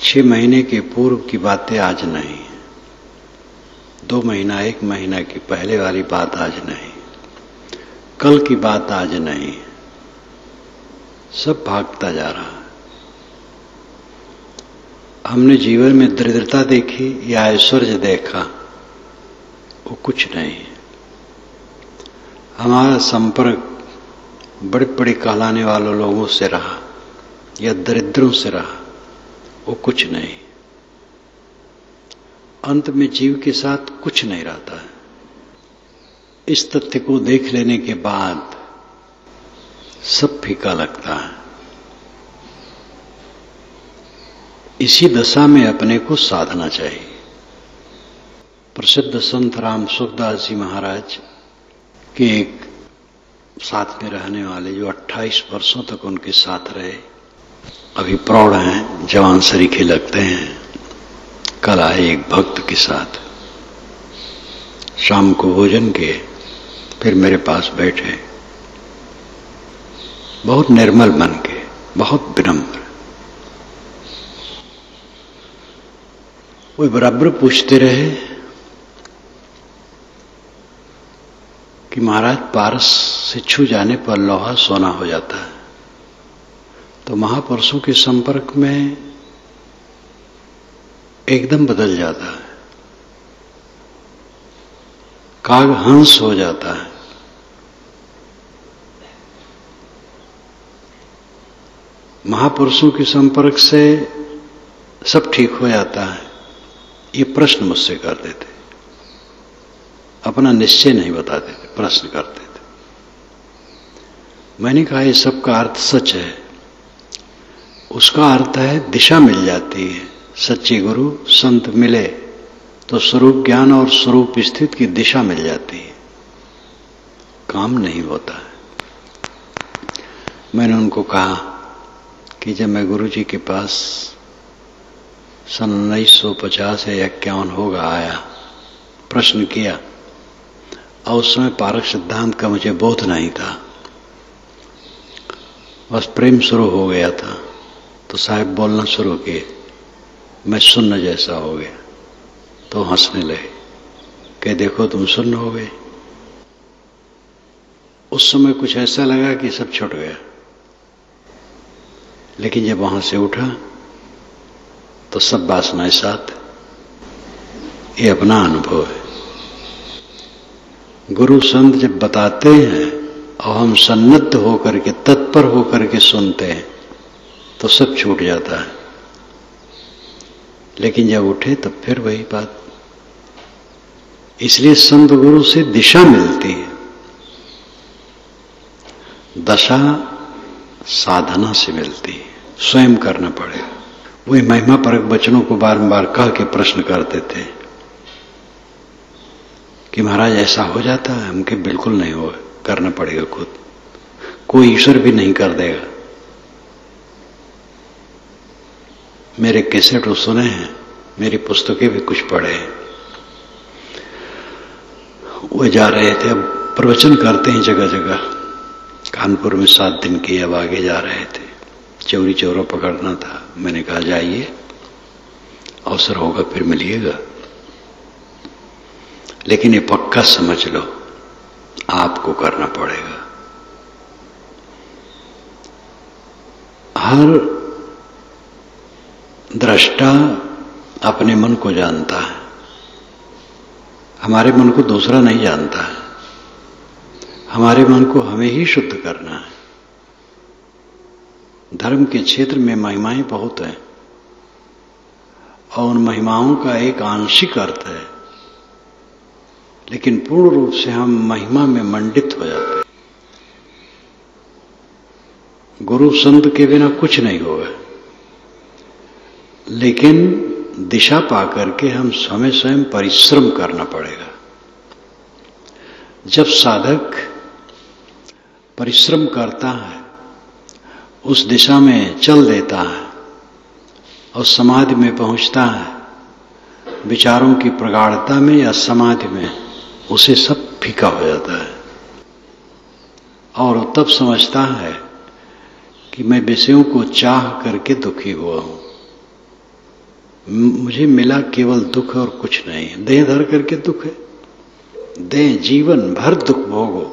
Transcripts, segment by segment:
6 महीने के पूर्व की बातें आज नहीं, 2 महीना 1 महीना की पहले वाली बात आज नहीं, कल की बात आज नहीं, सब भागता जा रहा है। हमने जीवन में दरिद्रता देखी या ऐश्वर्य देखा, वो कुछ नहीं है। हमारा संपर्क बड़े बड़े कहलाने वाले लोगों से रहा या दरिद्रों से रहा, वो कुछ नहीं। अंत में जीव के साथ कुछ नहीं रहता है। इस तथ्य को देख लेने के बाद सब फीका लगता है। इसी दशा में अपने को साधना चाहिए। प्रसिद्ध संत राम सुखदास जी महाराज के एक साथ में रहने वाले, जो 28 वर्षों तक उनके साथ रहे, अभी प्रौढ़ हैं, जवान सरीखे लगते हैं। कल आए एक भक्त के साथ, शाम को भोजन के, फिर मेरे पास बैठे, बहुत निर्मल मन के, बहुत विनम्र। वो बराबर पूछते रहे कि महाराज, पारस से छू जाने पर लोहा सोना हो जाता है, तो महापुरुषों के संपर्क में एकदम बदल जाता है, काग हंस हो जाता है। महापुरुषों के संपर्क से सब ठीक हो जाता है। ये प्रश्न मुझसे करते थे, अपना निश्चय नहीं बताते थे, प्रश्न करते थे। मैंने कहा ये सब का अर्थ सच है। उसका अर्थ है दिशा मिल जाती है। सच्चे गुरु संत मिले तो स्वरूप ज्ञान और स्वरूप स्थिति की दिशा मिल जाती है, काम नहीं होता है। मैंने उनको कहा कि जब मैं गुरु जी के पास सन 1950 या 51 होगा आया, प्रश्न किया, और उस समय पारक सिद्धांत का मुझे बोध नहीं था, बस प्रेम शुरू हो गया था। तो साहब बोलना शुरू किए, मैं सुन्न जैसा हो गया। तो हंसने लगे, कहे देखो तुम सुन्न हो गए। उस समय कुछ ऐसा लगा कि सब छूट गया, लेकिन जब वहां से उठा तो सब वासनाएं साथ। ये अपना अनुभव है। गुरु संत जब बताते हैं और हम सन्नद्ध होकर के, तत्पर होकर के सुनते हैं, तो सब छूट जाता है। लेकिन जब उठे तब फिर वही बात। इसलिए संत गुरु से दिशा मिलती है। दशा साधना से मिलती है, स्वयं करना पड़ेगा। वही महिमा परक वचनों को बारंबार कह के प्रश्न करते थे कि महाराज ऐसा हो जाता है। हमके बिल्कुल नहीं हो, करना पड़ेगा खुद, कोई ईश्वर भी नहीं कर देगा। मेरे कैसेट सुने हैं, मेरी पुस्तकें भी कुछ पढ़े हैं। वो जा रहे थे, अब प्रवचन करते हैं जगह जगह। कानपुर में 7 दिन की, अब आगे जा रहे थे, चौरी चौरा पकड़ना था। मैंने कहा जाइए, अवसर होगा फिर मिलिएगा, लेकिन ये पक्का समझ लो आपको करना पड़ेगा। हर दृष्टा अपने मन को जानता है, हमारे मन को दूसरा नहीं जानता है। हमारे मन को हमें ही शुद्ध करना है। धर्म के क्षेत्र में महिमाएं बहुत हैं, और उन महिमाओं का एक आंशिक अर्थ है, लेकिन पूर्ण रूप से हम महिमा में मंडित हो जाते हैं। गुरु संत के बिना कुछ नहीं होगा, लेकिन दिशा पाकर के हम हमें स्वयं परिश्रम करना पड़ेगा। जब साधक परिश्रम करता है, उस दिशा में चल देता है और समाधि में पहुंचता है, विचारों की प्रगाढ़ता में या समाधि में, उसे सब फीका हो जाता है। और वो तब समझता है कि मैं विषयों को चाह करके दुखी हुआ हूं, मुझे मिला केवल दुख और कुछ नहीं। देह धर करके दुख है, देह जीवन भर दुख भोगो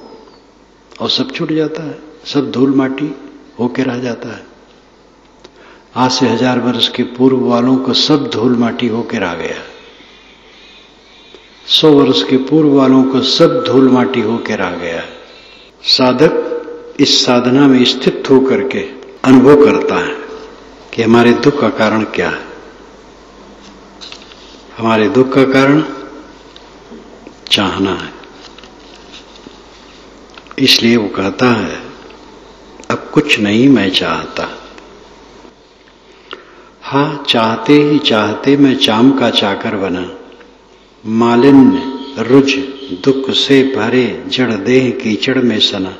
और सब छूट जाता है, सब धूल माटी होके रह जाता है। आज से 1000 वर्ष के पूर्व वालों को सब धूल माटी होके रह गया, 100 वर्ष के पूर्व वालों को सब धूल माटी होके रह गया। साधक इस साधना में स्थित होकर के अनुभव करता है कि हमारे दुख का कारण क्या है। हमारे दुख का कारण चाहना है। इसलिए वो कहता है अब कुछ नहीं मैं चाहता। हाँ, चाहते ही चाहते मैं चाम का चाकर बना, मालिन्य रुझ दुख से भरे जड़ देह कीचड़ में सना,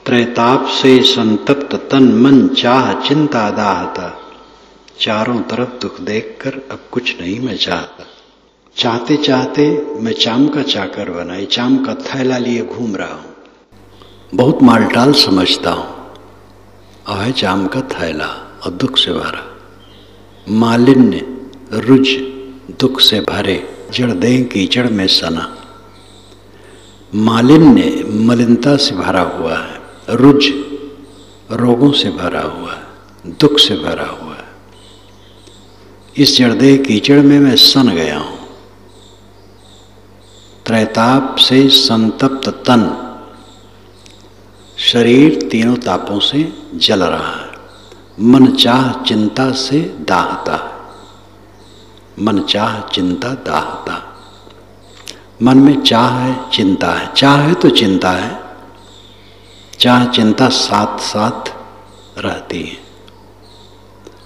त्रैताप से संतप्त तन मन चाह चिंता दाहता, चारों तरफ दुख देखकर अब कुछ नहीं मैं चाहता। चाहते चाहते मैं चाम का चाकर बना, ये चाम का थैला लिए घूम रहा हूं, बहुत मालटाल समझता हूं, और है चाम का थैला और दुख से भरा। मालिन्य रुझ दुख से भरे जड़ देह कीचड़ में सना। मालिन्य मलिनता से भरा हुआ है, रुझ रोगों से भरा हुआ है, दुख से भरा हुआ है। इस जड़देह कीचड़ में मैं सन गया हूं। त्रैताप से संतप्त तन, शरीर तीनों तापों से जल रहा है। मन चाह चिंता से दाहता, मन चाह चिंता दाहता। मन में चाह है, चिंता है। चाह है तो चिंता है, चाह चिंता साथ साथ रहती है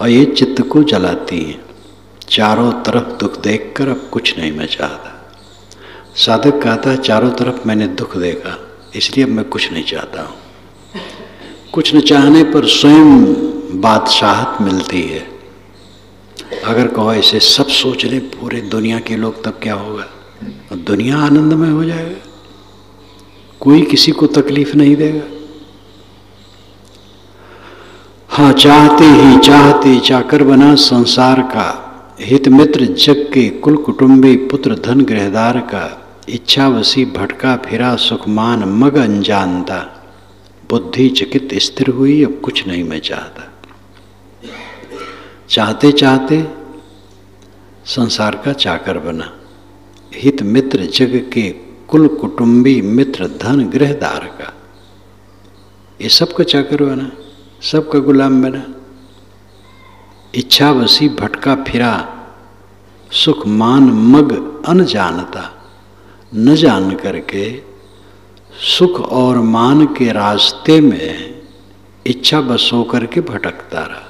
और ये चित्त को जलाती है। चारों तरफ दुख देखकर अब कुछ नहीं मैं चाहता। साधक कहता है चारों तरफ मैंने दुख देखा, इसलिए अब मैं कुछ नहीं चाहता हूं। कुछ न चाहने पर स्वयं बादशाहत मिलती है। अगर कहो ऐसे सब सोच ले पूरे दुनिया के लोग, तब क्या होगा? और दुनिया आनंदमय हो जाएगा, कोई किसी को तकलीफ नहीं देगा। हाँ, चाहते ही चाहते चाकर बना संसार का, हित मित्र जग के कुल कुटुंबी पुत्र धन गृहदार का, इच्छावशी भटका फिरा सुखमान मग अनजानता, बुद्धि चकित स्थिर हुई अब कुछ नहीं मैं चाहता। चाहते चाहते संसार का चाकर बना, हित मित्र जग के कुल कुटुंबी मित्र धन गृहदार का, ये सबका चाकर बना, सबका गुलाम बना। इच्छावशी भटका फिरा सुख मान मग अनजानता, न जान करके सुख और मान के रास्ते में इच्छा बस होकर के भटकता रहा।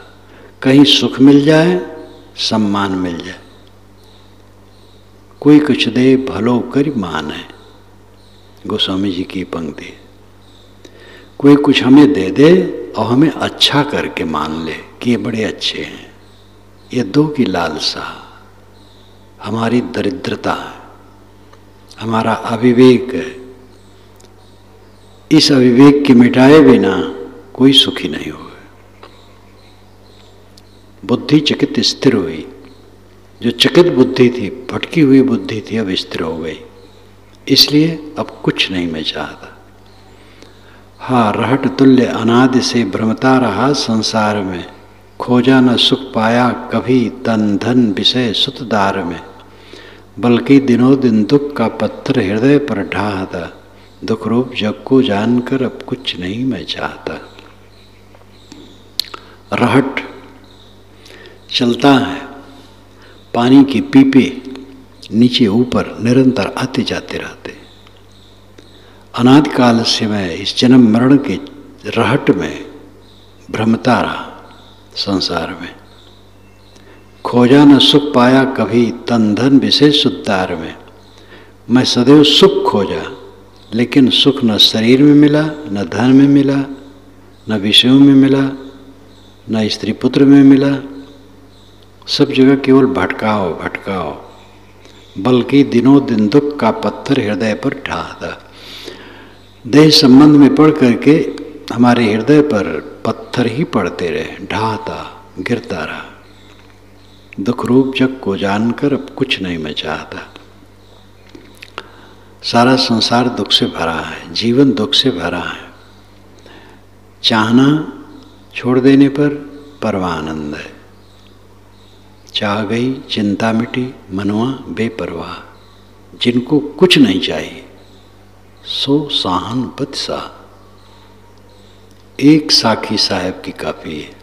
कहीं सुख मिल जाए, सम्मान मिल जाए, कोई कुछ दे भलो कर मान है, गोस्वामी जी की पंक्ति। कोई कुछ हमें दे दे और हमें अच्छा करके मान ले कि ये बड़े अच्छे हैं। ये दो की लालसा हमारी दरिद्रता है, हमारा अविवेक है। इस अविवेक के मिटाए बिना कोई सुखी नहीं होगा। बुद्धि चकित स्थिर हुई, जो चकित बुद्धि थी, भटकी हुई बुद्धि थी, अब स्थिर हो गई। इसलिए अब कुछ नहीं मैं चाहता। हाँ, रहट तुल्य अनादि से भ्रमता रहा संसार में, खोजा न सुख पाया कभी तन धन विषय सुतदार में, बल्कि दिनों दिन दुख का पत्थर हृदय पर ढाहता, दुख रूप जग को जानकर अब कुछ नहीं मैं चाहता। रहट चलता है, पानी की पीपे नीचे ऊपर निरंतर आते जाते रहते। अनादिकाल से मैं इस जन्म मरण के रहट में भ्रमता रहा संसार में। खोजा न सुख पाया कभी तन धन विषय सुतार में, मैं सदैव सुख खोजा, लेकिन सुख न शरीर में मिला, न धन में मिला, न विषयों में मिला, न स्त्री पुत्र में मिला। सब जगह केवल भटकाओ भटकाओ, बल्कि दिनों दिन दुख का पत्थर हृदय पर ढाहता। देह संबंध में पढ़ करके हमारे हृदय पर पत्थर ही पड़ते रहे, ढाहता, गिरता रहा। दुख रूप जग को जानकर अब कुछ नहीं मैं चाहता। सारा संसार दुख से भरा है, जीवन दुख से भरा है। चाहना छोड़ देने पर परमानंद है। चाह गई चिंता मिटी मनवा बेपरवाह। जिनको कुछ नहीं चाहिए सो साहन पत सा। एक साखी साहब की काफी है,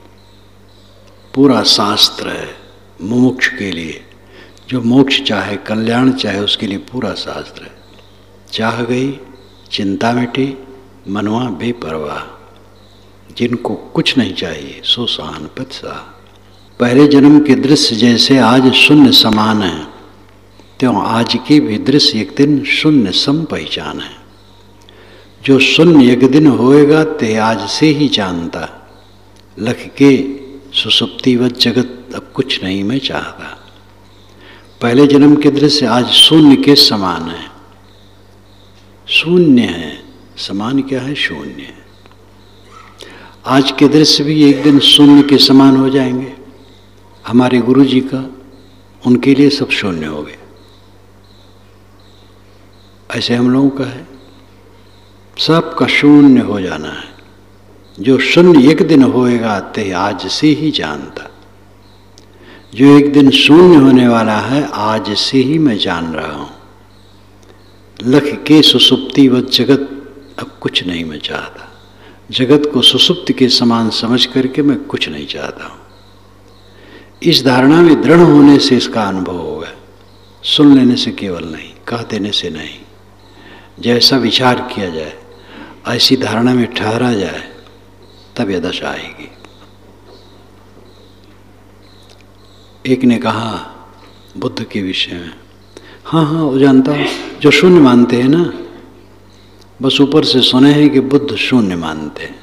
पूरा शास्त्र है मुमुक्ष के लिए। जो मोक्ष चाहे, कल्याण चाहे, उसके लिए पूरा शास्त्र है। चाह गई चिंता मिटी मनवा बेपरवाह। जिनको कुछ नहीं चाहिए सो साहन पत सा। पहले जन्म के दृश्य जैसे आज शून्य समान है, त्यों आज के भी दृश्य एक दिन शून्य सम पहचान है। जो शून्य एक दिन होएगा ते आज से ही जानता। लख के सुसुप्तिवत जगत अब कुछ नहीं मैं चाहता। पहले जन्म के दृश्य आज शून्य के समान है। शून्य है, समान क्या है? शून्य है। आज के दृश्य भी एक दिन शून्य के समान हो जाएंगे। हमारे गुरु जी का, उनके लिए सब शून्य हो गया। ऐसे हम लोगों का है, सबका शून्य हो जाना है। जो शून्य एक दिन होएगा ते आज से ही जानता। जो एक दिन शून्य होने वाला है आज से ही मैं जान रहा हूं। लख के सुसुप्तिवत जगत अब कुछ नहीं मैं चाहता। जगत को सुसुप्ति के समान समझ करके मैं कुछ नहीं चाहता हूं। इस धारणा में दृढ़ होने से इसका अनुभव होगा। सुन लेने से केवल नहीं, कह देने से नहीं। जैसा विचार किया जाए, ऐसी धारणा में ठहरा जाए, तब यह दशा आएगी। एक ने कहा बुद्ध के विषय में, हाँ हाँ वो जानता हूँ, जो शून्य मानते हैं ना, बस ऊपर से सुने हैं कि बुद्ध शून्य मानते हैं।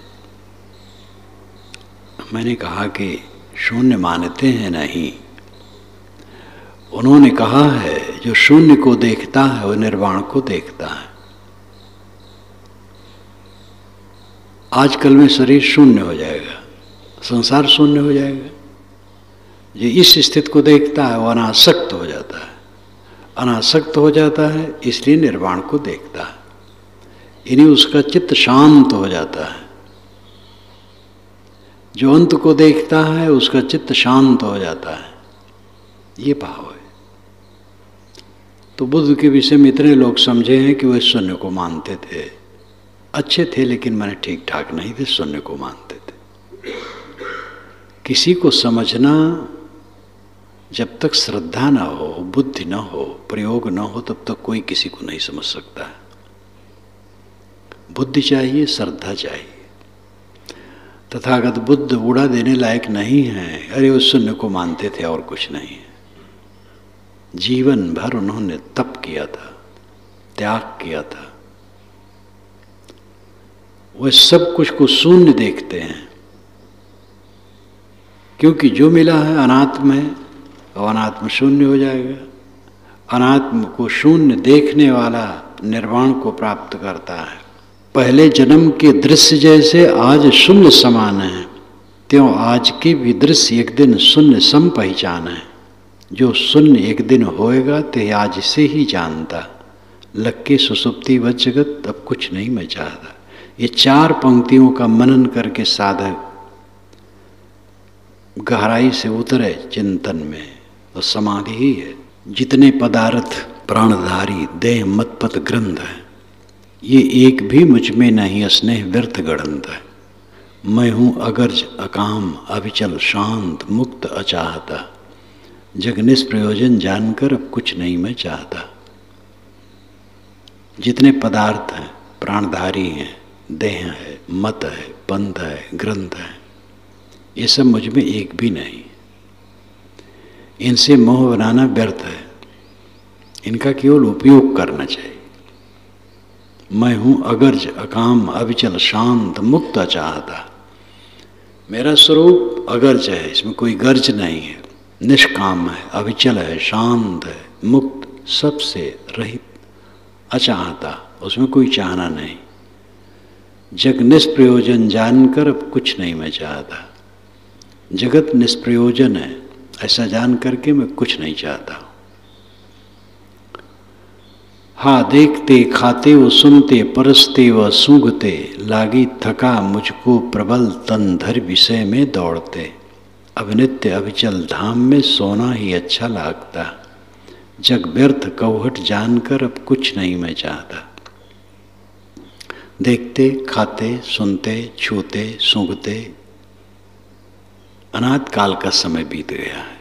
मैंने कहा कि शून्य मानते हैं नहीं, उन्होंने कहा है जो शून्य को देखता है वह निर्वाण को देखता है। आजकल में शरीर शून्य हो जाएगा, संसार शून्य हो जाएगा। जो इस स्थिति को देखता है वह अनासक्त हो जाता है। अनासक्त हो जाता है इसलिए निर्वाण को देखता है। इन्हीं उसका चित्त शांत हो जाता है। जो अंत को देखता है उसका चित्त शांत हो जाता है। ये भाव है। तो बुद्ध के विषय में इतने लोग समझे हैं कि वे शून्य को मानते थे। अच्छे थे लेकिन मैंने ठीक ठाक नहीं थे, शून्य को मानते थे। किसी को समझना जब तक श्रद्धा ना हो, बुद्धि ना हो, प्रयोग ना हो, तब तक कोई किसी को नहीं समझ सकता है। बुद्धि चाहिए, श्रद्धा चाहिए। तथागत बुद्ध उड़ा देने लायक नहीं है। अरे वो शून्य को मानते थे और कुछ नहीं है। जीवन भर उन्होंने तप किया था, त्याग किया था। वे सब कुछ को शून्य देखते हैं, क्योंकि जो मिला है अनात्म है और अनात्म शून्य हो जाएगा। अनात्म को शून्य देखने वाला निर्वाण को प्राप्त करता है। पहले जन्म के दृश्य जैसे आज शून्य समान है, त्यों आज के भी दृश्य एक दिन शून्य सम पहचान है। जो शून्य एक दिन होएगा ते आज से ही जानता। लग के सुसुप्ति व जगत अब कुछ नहीं मैं चाहता। ये चार पंक्तियों का मनन करके साधक गहराई से उतरे चिंतन में, तो समाधि ही है। जितने पदार्थ प्राणधारी देह मतपत ग्रंथ है, ये एक भी मुझ में नहीं स्नेह व्यर्थ गढ़ंत है। मैं हूँ अगर्ज अकाम अविचल शांत मुक्त अचाहता। जग निष्प्रयोजन जानकर अब कुछ नहीं मैं चाहता। जितने पदार्थ हैं प्राणधारी हैं, देह है, मत है, पंथ है, ग्रंथ है, ये सब मुझ में एक भी नहीं। इनसे मोह बनाना व्यर्थ है। इनका केवल उपयोग करना चाहिए। मैं हूं अगर्ज अकाम अविचल शांत मुक्त अचाहता। मेरा स्वरूप अगर्ज है, इसमें कोई गर्ज नहीं है। निष्काम है, अविचल है, शांत है, मुक्त, सबसे रहित, अचाहता, उसमें कोई चाहना नहीं। जग निष्प्रयोजन जानकर अब कुछ नहीं मैं चाहता। जगत निष्प्रयोजन है, ऐसा जान करके मैं कुछ नहीं चाहता। हाँ, देखते खाते वो सुनते परसते व सूंघते, लागी थका मुझको प्रबल तन धर विषय में दौड़ते। अब नित्य अविचल धाम में सोना ही अच्छा लागता, जग व्यर्थ कौहट जानकर अब कुछ नहीं मैं चाहता। देखते खाते सुनते छूते सूंघते अनाद काल का समय बीत गया है।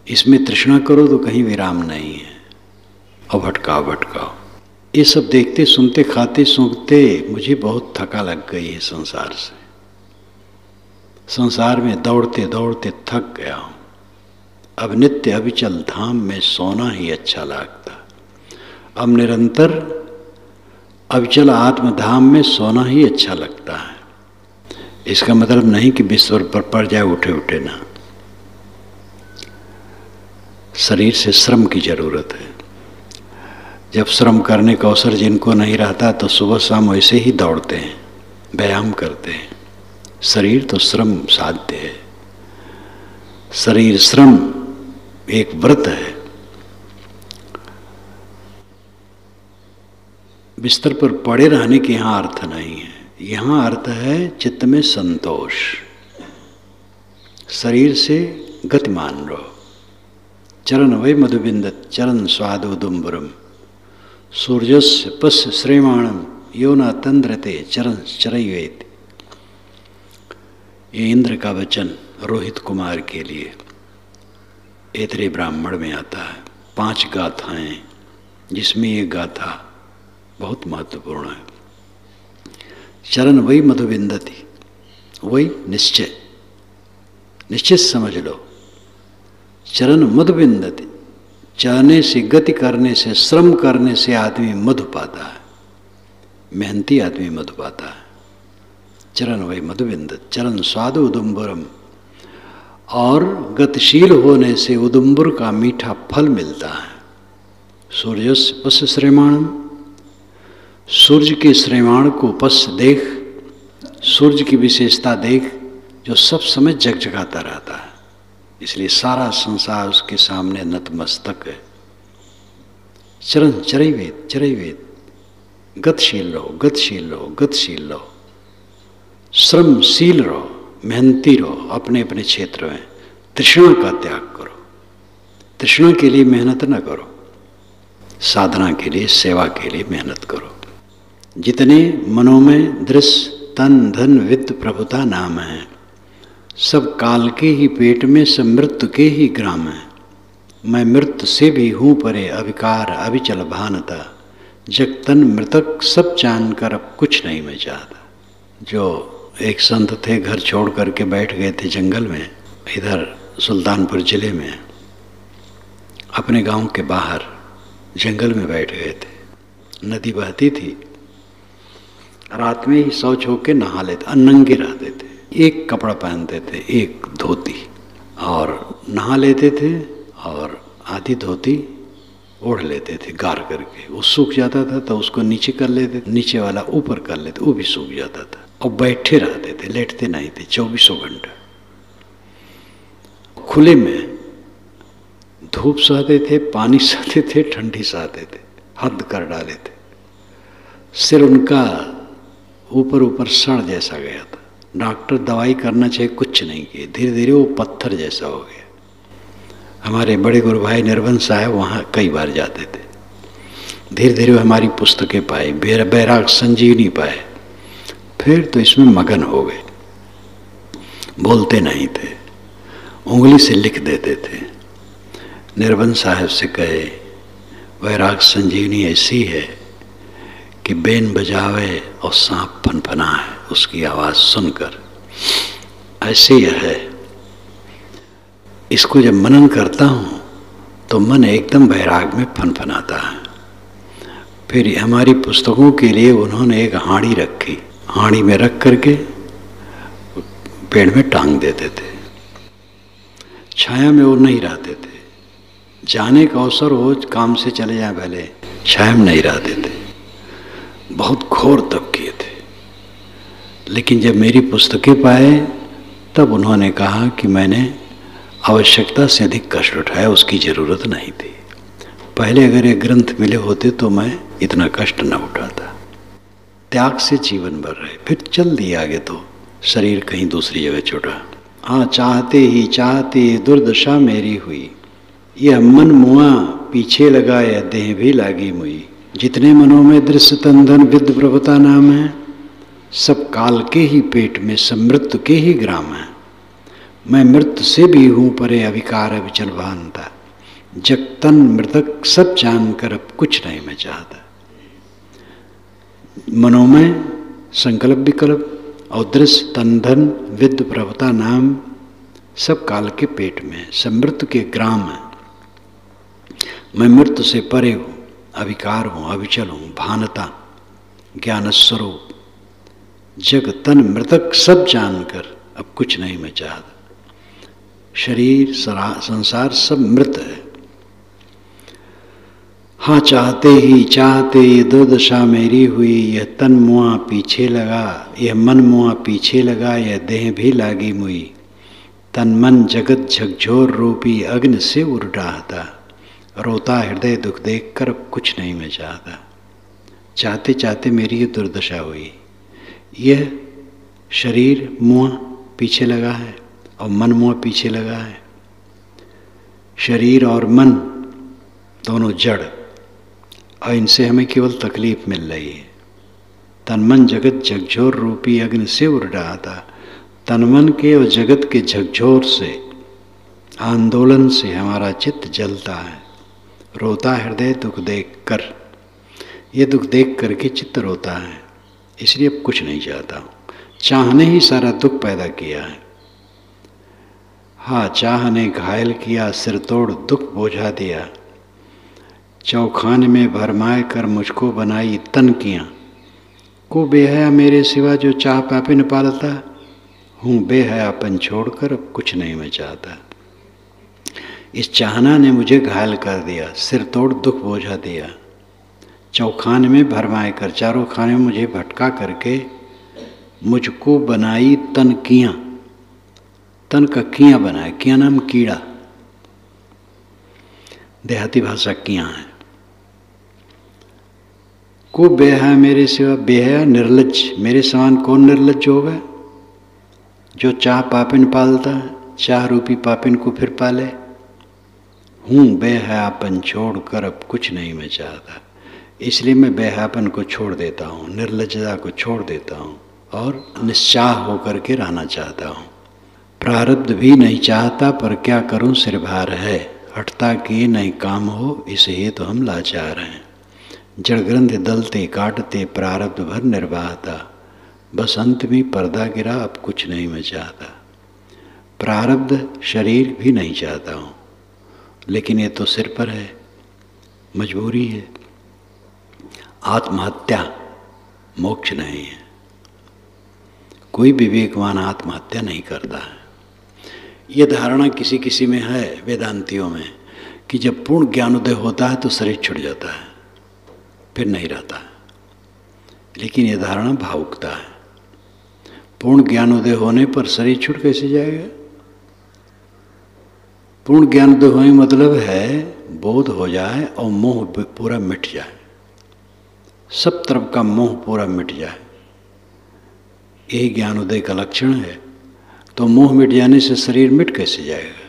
इसमें तृष्णा करो तो कहीं विराम नहीं है। अब भटकाओ भटकाओ। ये सब देखते सुनते खाते सूंघते मुझे बहुत थका लग गई है संसार से। संसार में दौड़ते दौड़ते थक गया हूं। अब नित्य अविचल धाम में सोना ही अच्छा लागता। अब निरंतर अविचल आत्मधाम में सोना ही अच्छा लगता है। इसका मतलब नहीं कि बिस्तर पर पड़ जाए उठे उठे ना। शरीर से श्रम की जरूरत है। जब श्रम करने का अवसर जिनको नहीं रहता तो सुबह शाम वैसे ही दौड़ते हैं, व्यायाम करते हैं। शरीर तो श्रम साध्य है। शरीर श्रम एक व्रत है। बिस्तर पर पड़े रहने के यहाँ अर्थ नहीं है। यहाँ अर्थ है चित्त में संतोष। शरीर से गतिमान रहो। चरण वै मधुबिंदत चरण स्वादोदुम्बरम, सूर्यस्य पश्य श्रेमाणम यो न तंद्रते चरण चरैवेति। ये इंद्र का वचन रोहित कुमार के लिए ऐतरेय ब्राह्मण में आता है। 5 गाथाएं, जिसमें ये गाथा बहुत महत्वपूर्ण है। चरण वही मधुबिंदति, वही निश्चय, निश्चित समझ लो। चरण मधुबिंदति, चलने से गति करने से श्रम करने से आदमी मधु पाता है। मेहनती आदमी मधु पाता है। चरण वही मधुबिंदत चरण स्वाद उदुम्बरम, और गतिशील होने से उदुम्बर का मीठा फल मिलता है। सूर्यस्य पश्य श्रेमाणम, सूर्य के श्रेमाण को पश्य देख, सूर्य की विशेषता देख, जो सब समय जगजगाता रहता है। इसलिए सारा संसार उसके सामने नतमस्तक है। चरण चरैवेद चरैवेद, गतिशील रहो गतिशील रहो गतिशील रहो, श्रमशील रहो, मेहनती रहो अपने अपने क्षेत्र में। तृष्णा का त्याग करो। तृष्णा के लिए मेहनत न करो, साधना के लिए सेवा के लिए मेहनत करो। जितने मनों में दृश्य तन धन वित्त प्रभुता नाम है, सब काल के ही पेट में, सब मृत्यु के ही ग्राम है। मैं मृत्यु से भी हूँ परे, अविकार अविचल भानता, जग तन मृतक सब जानकर अब कुछ नहीं मैं चाहता। जो एक संत थे, घर छोड़ करके बैठ गए थे जंगल में, इधर सुल्तानपुर जिले में, अपने गांव के बाहर जंगल में बैठ गए थे। नदी बहती थी। रात में ही शौच होके नहा लेते, नंगे रहते थे। एक कपड़ा पहनते थे, एक धोती, और नहा लेते थे और आधी धोती ओढ़ लेते थे गार करके। वो सूख जाता था तो उसको नीचे कर लेते, नीचे वाला ऊपर कर लेते, वो भी सूख जाता था। और बैठे रहते थे, लेटते नहीं थे 24 घंटा। खुले में धूप सहते थे, पानी सहते थे, ठंडी सहते थे, हद कर डाले थे। सिर उनका ऊपर ऊपर सड़ जैसा गया था। डॉक्टर दवाई करना चाहिए, कुछ नहीं किए। धीरे धीरे वो पत्थर जैसा हो गया। हमारे बड़े गुरु भाई निर्बंध साहब वहाँ कई बार जाते थे। धीरे धीरे हमारी पुस्तकें पाई, बैराग संजीवनी पाए। फिर तो इसमें मगन हो गए। बोलते नहीं थे, उंगली से लिख देते थे। निर्बंध साहब से कहे, बैराग संजीवनी ऐसी है कि बेन बजावे और सांप फनफनाए उसकी आवाज़ सुनकर, ऐसे ही है। इसको जब मनन करता हूँ तो मन एकदम बैराग में फनफनाता है। फिर हमारी पुस्तकों के लिए उन्होंने एक हांडी रखी। हांडी में रख करके पेड़ में टांग देते थे। छाया में वो नहीं रहते थे। जाने का अवसर हो, काम से चले जाए भले, छाया में नहीं रहते थे। बहुत घोर तप किए थे। लेकिन जब मेरी पुस्तकें पाए तब उन्होंने कहा कि मैंने आवश्यकता से अधिक कष्ट उठाया, उसकी जरूरत नहीं थी। पहले अगर ये ग्रंथ मिले होते तो मैं इतना कष्ट न उठाता। त्याग से जीवन भर रहे, फिर चल दिया आगे तो शरीर कहीं दूसरी जगह छूटा। हाँ, चाहते ही चाहते दुर्दशा मेरी हुई, यह मन मुआ पीछे लगा, यह देह भी लागी मुई। जितने मनों में दृश्य तन धन विद्य प्रभुता नाम है, सब काल के ही पेट में, सब मृत्यु के ही ग्राम है। मैं मृत्यु से भी हूँ परे, अविकार विचल भानता। जग तन मृतक सब जानकर अब कुछ नहीं मैं चाहता। मनों में संकल्प विकल्प और दृश्य तन धन विद्य प्रभुता नाम, सब काल के पेट में, सब मृत्यु के ग्राम है। मैं मृत्यु से परे हूँ, अविकार हूँ, अविचल हूँ, भानता ज्ञान स्वरूप। जग तन मृतक सब जानकर अब कुछ नहीं मैं चाहता। शरीर संसार सब मृत है। हाँ, चाहते ही चाहते ये दुर्दशा मेरी हुई, यह तन मुआ पीछे लगा, यह मन मुआ पीछे लगा, यह देह भी लागी मुई। तन मन जगत झकझोर रूपी अग्नि से उड़ाता, रोता हृदय दुख देख कर अब कुछ नहीं मैं चाहता। चाहते चाहते मेरी ये दुर्दशा हुई। यह शरीर मुआ पीछे लगा है और मन मुआ पीछे लगा है। शरीर और मन दोनों जड़, और इनसे हमें केवल तकलीफ मिल रही है। तन मन जगत झकझोर रूपी अग्नि से उड़ रहा था। तन मन के और जगत के झकझोर से, आंदोलन से हमारा चित्त जलता है, रोता हृदय दुख देख कर। ये दुख देख करके चित्त रोता है, इसलिए अब कुछ नहीं चाहता हूँ। चाह ने ही सारा दुख पैदा किया है। हाँ, चाह ने घायल किया, सिर तोड़ दुख बोझा दिया। चौखाने में भरमाए कर मुझको बनाई तन किया। को बेहया मेरे सिवा जो चाह पापे न पालता, हूँ बेहयापन छोड़कर अब कुछ नहीं मैं चाहता। इस चाहना ने मुझे घायल कर दिया, सिर तोड़ दुख बोझा दिया। चौखाने में भरमाए कर, चारों खाने में मुझे भटका करके मुझको बनाई तन किया। तन का किया बनाया, किया नाम कीड़ा, देहाती भाषा किया है। को बेहया मेरे सिवा, बेहया निर्लज्ज, मेरे समान कौन निर्लज्ज होगा जो चाह पापिन पालता है, चाह रूपी पापिन को फिर पाले। हूँ बेहयापन छोड़ कर अब कुछ नहीं मैं चाहता, इसलिए मैं बेहयापन को छोड़ देता हूँ, निर्लज्जता को छोड़ देता हूँ और निश्चाह होकर के रहना चाहता हूँ। प्रारब्ध भी नहीं चाहता पर क्या करूँ सिर भार है, हटता कि नहीं काम हो इसे तो हम लाचार हैं। जड़ ग्रंथ दलते काटते प्रारब्ध भर निर्वाहता, बस अंत में पर्दा गिरा अब कुछ नहीं मैं चाहता। प्रारब्ध शरीर भी नहीं चाहता हूँ, लेकिन ये तो सिर पर है, मजबूरी है। आत्महत्या मोक्ष नहीं है। कोई विवेकवान आत्महत्या नहीं करता है। ये धारणा किसी किसी में है, वेदांतियों में, कि जब पूर्ण ज्ञानोदय होता है तो शरीर छूट जाता है, फिर नहीं रहता है। लेकिन ये धारणा भावुकता है। पूर्ण ज्ञानोदय होने पर शरीर छूट कैसे जाएगा? पूर्ण ज्ञानोदय होने मतलब है बोध हो जाए और मोह पूरा मिट जाए, सब तरफ का मोह पूरा मिट जाए। यही ज्ञानोदय का लक्षण है। तो मोह मिट जाने से शरीर मिट कैसे जाएगा?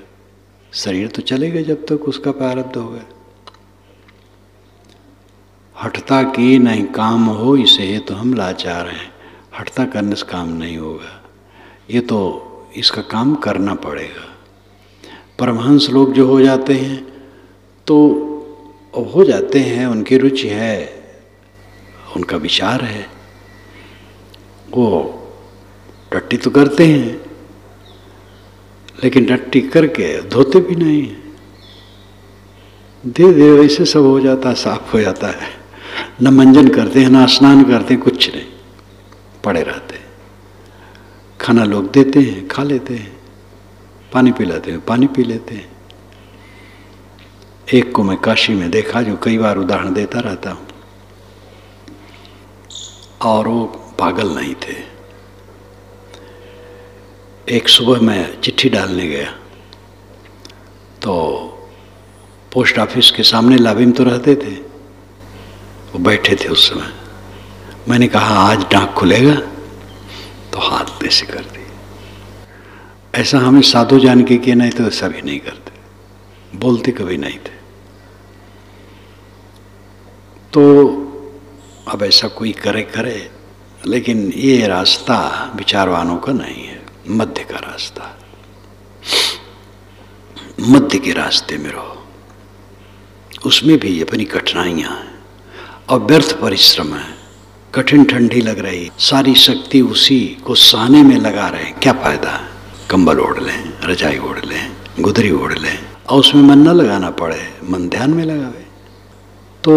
शरीर तो चलेगा जब तक उसका प्रारब्ध होगा। हटता कि नहीं काम हो इसे तो हम लाचार हैं। हटता करने से काम नहीं होगा, ये तो इसका काम करना पड़ेगा। परमहंस लोग जो हो जाते हैं तो हो जाते हैं, उनकी रुचि है, उनका विचार है, वो टट्टी तो करते हैं, लेकिन टट्टी करके धोते भी नहीं हैं। धीरे धीरे वैसे सब हो जाता है, साफ हो जाता है। न मंजन करते हैं, न स्नान करते हैं, कुछ नहीं, पड़े रहते हैं। खाना लोग देते हैं, खा लेते हैं, पानी पिलाते हैं, पानी पी लेते हैं। एक को मैं काशी में देखा, जो कई बार उदाहरण देता रहता हूँ, और वो पागल नहीं थे। एक सुबह मैं चिट्ठी डालने गया, तो पोस्ट ऑफिस के सामने लाभिम तो रहते थे, वो बैठे थे उस समय। मैंने कहा आज डाक खुलेगा, तो हाथ ऐसे कर दिए। ऐसा हमें साधु जान के किया, नहीं तो सभी नहीं करते, बोलते कभी नहीं थे। तो अब ऐसा कोई करे करे, लेकिन ये रास्ता विचारवानों का नहीं है, मध्य का रास्ता। मध्य के रास्ते में रहो, उसमें भी अपनी कठिनाइयां हैं और व्यर्थ परिश्रम है। कठिन ठंडी लग रही, सारी शक्ति उसी को सहने में लगा रहे, क्या फायदा है? कंबल ओढ़ लें, रजाई ओढ़ लें, गुदरी ओढ़ लें और उसमें मन न लगाना पड़े, मन ध्यान में लगावे। तो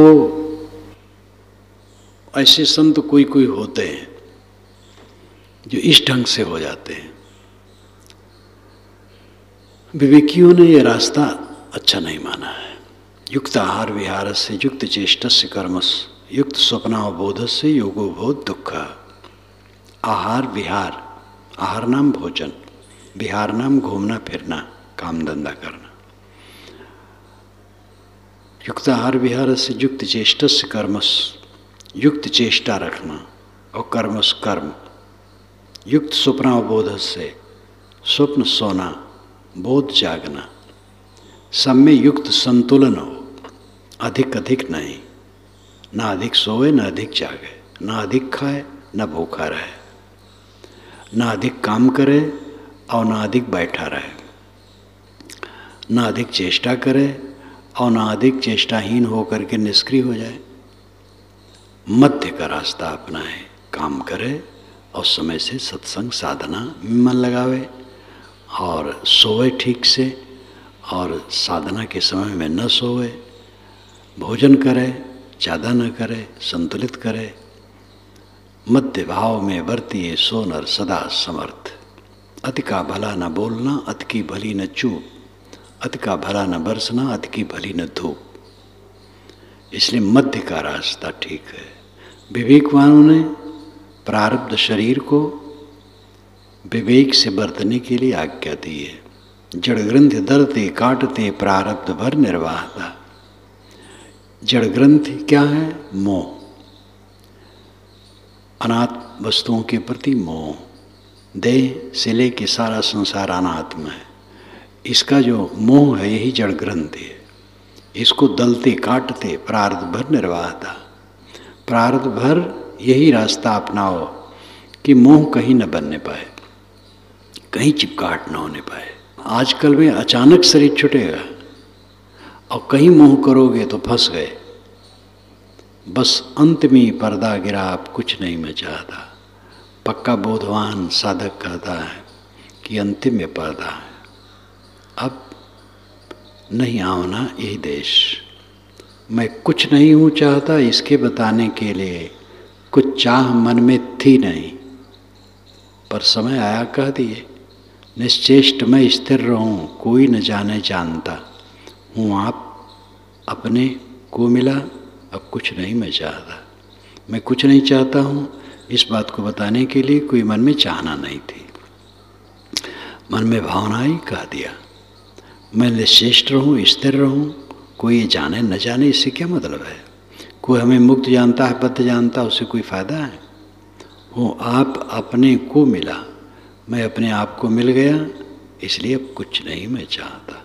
ऐसे संत कोई कोई होते हैं जो इस ढंग से हो जाते हैं। विवेकियों ने यह रास्ता अच्छा नहीं माना है। युक्त आहार विहार से युक्त चेष्टस्य कर्मस युक्त स्वप्नावबोध से योगो बोध दुख। आहार विहार, आहार नाम भोजन, विहार नाम घूमना फिरना, काम धंधा करना। युक्त आहार विहार से युक्त चेष्टस्य कर्मस, युक्त चेष्टा रखना, और कर्मस कर्म। युक्त स्वप्नावबोध से स्वप्न सोना, बोध जागना, सब में युक्त संतुलन हो, अधिक अधिक नहीं, ना अधिक सोए ना अधिक जागे, ना अधिक खाए ना भूखा रहे, ना अधिक काम करे और ना अधिक बैठा रहे, ना अधिक चेष्टा करे और ना अधिक चेष्टाहीन होकर के निष्क्रिय हो जाए। मध्य का रास्ता अपनाए, काम करे और समय से सत्संग साधना में मन लगावे और सोए ठीक से, और साधना के समय में न सोए, भोजन करे, ज़्यादा न करे, संतुलित करे। मध्य भाव में वर्तिए सो नर सदा समर्थ। अति का भला न बोलना, अति की भली न चूप, अति का भला न बरसना, अति की भली न धूप। इसलिए मध्य का रास्ता ठीक है। विवेकवानों ने प्रारब्ध शरीर को विवेक से बरतने के लिए आज्ञा दी है। जड़ ग्रंथ दरते काटते प्रारब्ध भर निर्वाहता। जड़ ग्रंथ क्या है? मोह, अनात्म वस्तुओं के प्रति मोह। देह से लेके सारा संसार अनात्म है, इसका जो मोह है यही जड़ ग्रंथ है। इसको दलते काटते प्रारब्ध भर निर्वाहता। प्रारब्ध भर यही रास्ता अपनाओ कि मोह कहीं न बनने पाए, कहीं चिपकाहट न होने पाए। आजकल में अचानक शरीर छूटेगा और कहीं मोह करोगे तो फंस गए। बस अंत में पर्दा गिरा, अब कुछ नहीं मैं चाहता। पक्का बोधवान साधक कहता है कि अंतिम में पर्दा है, अब नहीं आना यही देश। मैं कुछ नहीं हूँ चाहता, इसके बताने के लिए कुछ चाह मन में थी नहीं, पर समय आया कह दिए। निश्चेष्ट मैं स्थिर रहूं, कोई न जाने जानता हूँ आप अपने को मिला, अब कुछ नहीं मैं चाहता। मैं कुछ नहीं चाहता हूँ, इस बात को बताने के लिए कोई मन में चाहना नहीं थी, मन में भावना ही कह दिया। मैं निश्चेष्ट रहूं, स्थिर रहूं, कोई ये जाने न जाने, इससे क्या मतलब है? कोई हमें मुक्त जानता है, बद्ध जानता है, उससे कोई फायदा है? वो आप अपने को मिला, मैं अपने आप को मिल गया, इसलिए अब कुछ नहीं मैं चाहता।